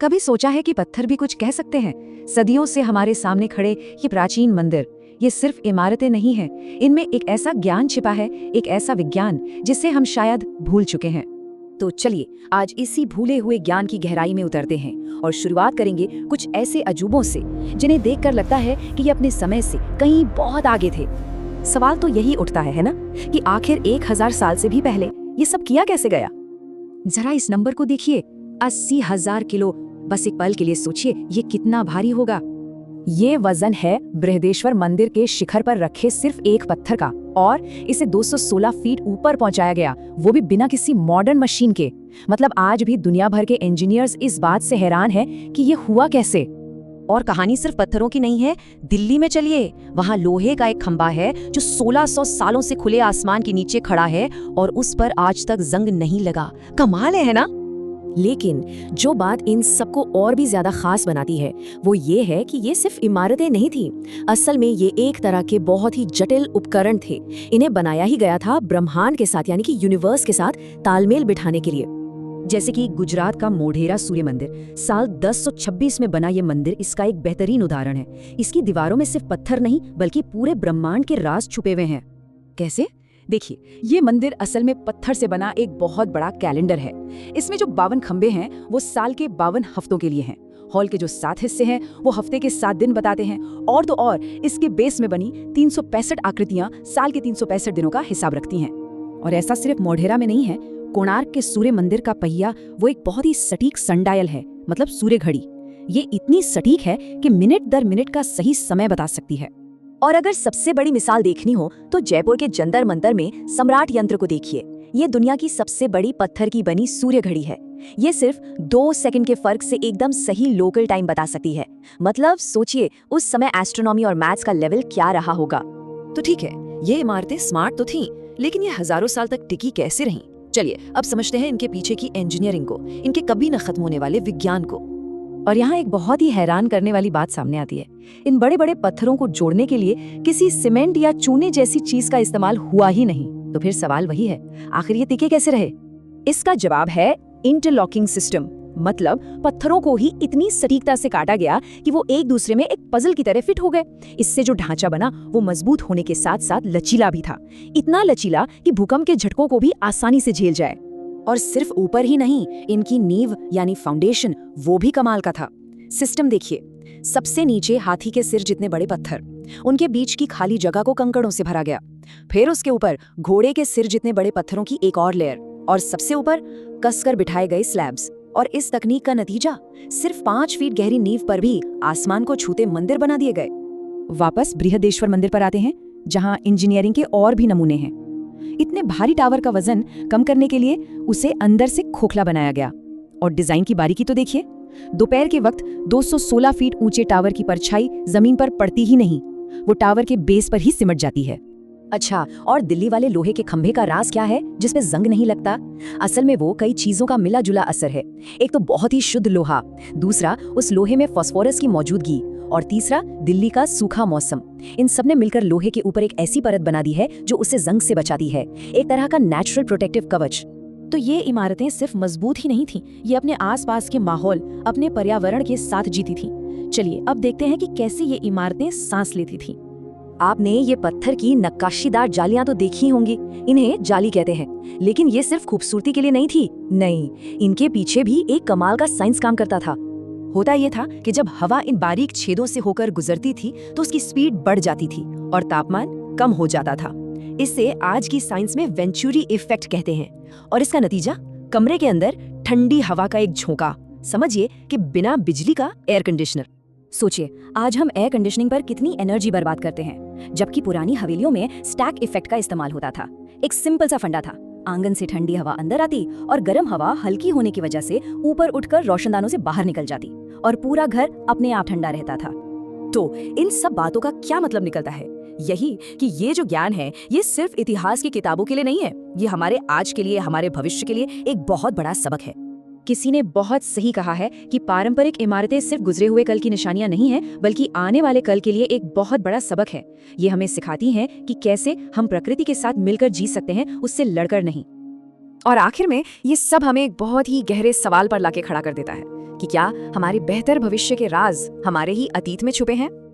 कभी सोचा है कि पत्थर भी कुछ कह सकते हैं? सदियों से हमारे सामने खड़े ये प्राचीन मंदिर, ये सिर्फ इमारतें नहीं हैं, इनमें एक ऐसा ज्ञान छिपा है, एक ऐसा विज्ञान जिसे हम शायद भूल चुके हैं। तो चलिए आज इसी भूले हुए ज्ञान की गहराई में उतरते हैं और शुरुआत करेंगे कुछ ऐसे अजूबों से जिन्हें देखकर लगता है कि ये अपने समय से कहीं बहुत आगे थे। सवाल तो यही उठता है ना, कि आखिर 1000 साल से भी पहले ये सब किया कैसे गया। जरा इस नंबर को देखिए, 80,000 किलो। बस एक पल के लिए सोचिए, ये कितना भारी होगा। ये वजन है बृहदेश्वर मंदिर के शिखर पर रखे सिर्फ एक पत्थर का, और इसे 216 फीट ऊपर पहुंचाया गया, वो भी बिना किसी मॉडर्न मशीन के। मतलब आज भी दुनिया भर के इंजीनियर्स इस बात से हैरान हैं कि ये हुआ कैसे। और कहानी सिर्फ पत्थरों की नहीं है। दिल्ली में चलिए, वहाँ लोहे का एक खंभा है जो 1600 सालों से खुले आसमान के नीचे खड़ा है और उस पर आज तक जंग नहीं लगा। कमाल है ना। लेकिन जो बात इन सबको और भी ज्यादा खास बनाती है वो ये है कि ये सिर्फ इमारतें नहीं थी। असल में ये एक तरह के बहुत ही जटिल उपकरण थे। इन्हें बनाया ही गया था ब्रह्मांड के साथ, यानी कि यूनिवर्स के साथ तालमेल बिठाने के लिए। जैसे कि गुजरात का मोढेरा सूर्य मंदिर, साल 1026 में बना ये मंदिर इसका एक बेहतरीन उदाहरण है। इसकी दीवारों में सिर्फ पत्थर नहीं बल्कि पूरे ब्रह्मांड के राज छुपे हुए हैं। कैसे? देखिए, ये मंदिर असल में पत्थर से बना एक बहुत बड़ा कैलेंडर है। इसमें जो 52 खंबे हैं वो साल के 52 हफ्तों के लिए हैं। हॉल के जो 7 हिस्से हैं वो हफ्ते के 7 दिन बताते हैं, और तो और इसके बेस में बनी 365 आकृतियां साल के 365 दिनों का हिसाब रखती हैं। और ऐसा सिर्फ मोढेरा में नहीं है। कोणार्क के सूर्य मंदिर का पहिया वो एक बहुत ही सटीक सनडायल है, मतलब सूर्य घड़ी। ये इतनी सटीक है कि मिनट दर मिनट का सही समय बता सकती है। और अगर सबसे बड़ी मिसाल देखनी हो तो जयपुर के जंतर मंतर में सम्राट यंत्र को देखिए। ये दुनिया की सबसे बड़ी पत्थर की बनी सूर्य घड़ी है। ये सिर्फ 2 सेकंड के फर्क से एकदम सही लोकल टाइम बता सकती है। मतलब सोचिए उस समय एस्ट्रोनॉमी और मैथ्स का लेवल क्या रहा होगा। तो ठीक है, ये इमारतें स्मार्ट तो थीं, लेकिन ये हजारों साल तक टिकी कैसे रहीं? चलिए अब समझते हैं इनके पीछे की इंजीनियरिंग को, इनके कभी न खत्म होने वाले विज्ञान को। और यहाँ एक बहुत ही हैरान करने वाली बात सामने आती है। इन बड़े बड़े पत्थरों को जोड़ने के लिए किसी सीमेंट या चूने जैसी चीज का इस्तेमाल हुआ ही नहीं। तो फिर सवाल वही है, आखिर ये टिके कैसे रहे? इसका जवाब है इंटरलॉकिंग सिस्टम। मतलब पत्थरों को ही इतनी सटीकता से काटा गया कि वो एक दूसरे में एक पजल की तरह फिट हो गए। इससे जो ढांचा बना वो मजबूत होने के साथ साथ लचीला भी था। इतना लचीला कि भूकंप के झटकों को भी आसानी से झेल जाए। और सिर्फ ऊपर ही नहीं, इनकी नींव यानी फाउंडेशन वो भी कमाल का था। सिस्टम देखिए, सबसे नीचे हाथी के सिर जितने बड़े पत्थर, उनके बीच की खाली जगह को कंकड़ों से भरा गया। फिर उसके ऊपर घोड़े के सिर जितने बड़े पत्थरों की एक और लेयर, और सबसे ऊपर कसकर बिठाए गए स्लैब्स। और इस तकनीक का नतीजा, सिर्फ 5 फीट गहरी नींव पर भी आसमान को छूते मंदिर बना दिए गए। वापस बृहदेश्वर मंदिर पर आते हैं, जहाँ इंजीनियरिंग के और भी नमूने हैं। इतने भारी टावर का वजन कम करने के लिए उसे अंदर से खोखला बनाया गया। और डिजाइन की बारीकी तो देखिए, दोपहर के वक्त 216 फीट ऊंचे टावर की परछाई जमीन पर पड़ती ही नहीं, वो टावर के बेस पर ही सिमट जाती है। अच्छा, और दिल्ली वाले लोहे के खंभे का राज क्या है जिसमें जंग नहीं लगता? असल में वो कई चीजों का मिला जुला असर है। एक तो बहुत ही शुद्ध लोहा, दूसरा उस लोहे में फास्फोरस की मौजूदगी, और तीसरा दिल्ली का सूखा मौसम। इन सब ने मिलकर लोहे के ऊपर एक ऐसी परत बना दी है जो उसे जंग से बचाती है, एक तरह का नेचुरल प्रोटेक्टिव कवच। तो ये इमारतें सिर्फ मजबूत ही नहीं थीं, ये अपने आसपास के माहौल, अपने पर्यावरण के साथ जीती थीं। चलिए अब देखते हैं कि कैसे ये इमारतें सांस लेती थीं। आपने ये पत्थर की नक्काशीदार जालियां तो देखी होंगी। इन्हें जाली कहते हैं, लेकिन ये सिर्फ खूबसूरती के लिए नहीं थी। नहीं, इनके पीछे भी एक कमाल का साइंस काम करता था। होता ये था कि जब हवा इन बारीक छेदों से होकर गुजरती थी तो उसकी स्पीड बढ़ जाती थी और तापमान कम हो जाता था। इससे आज की साइंस में वेंचुरी इफेक्ट कहते हैं। और इसका नतीजा, कमरे के अंदर ठंडी हवा का एक झोंका। समझिए कि बिना बिजली का एयर कंडीशनर। सोचिए, आज हम एयर कंडीशनिंग पर कितनी एनर्जी बर्बाद करते हैं, जबकि पुरानी हवेलियों में स्टैक इफेक्ट का इस्तेमाल होता था। एक सिंपल सा फंडा था, आंगन से ठंडी हवा अंदर आती और गर्म हवा हल्की होने की वजह से ऊपर उठकर रोशनदानों से बाहर निकल जाती और पूरा घर अपने आप ठंडा रहता था। तो इन सब बातों का क्या मतलब निकलता है? यही कि ये जो ज्ञान है ये सिर्फ इतिहास की किताबों के लिए नहीं है, ये हमारे आज के लिए, हमारे भविष्य के लिए एक बहुत बड़ा सबक है। किसी ने बहुत सही कहा है कि पारंपरिक इमारतें सिर्फ गुजरे हुए कल की निशानियां नहीं हैं, बल्कि आने वाले कल के लिए एक बहुत बड़ा सबक है। ये हमें सिखाती हैं कि कैसे हम प्रकृति के साथ मिलकर जी सकते हैं, उससे लड़कर नहीं। और आखिर में ये सब हमें एक बहुत ही गहरे सवाल पर लाके खड़ा कर देता है कि क्या हमारे बेहतर भविष्य के राज हमारे ही अतीत में छुपे हैं।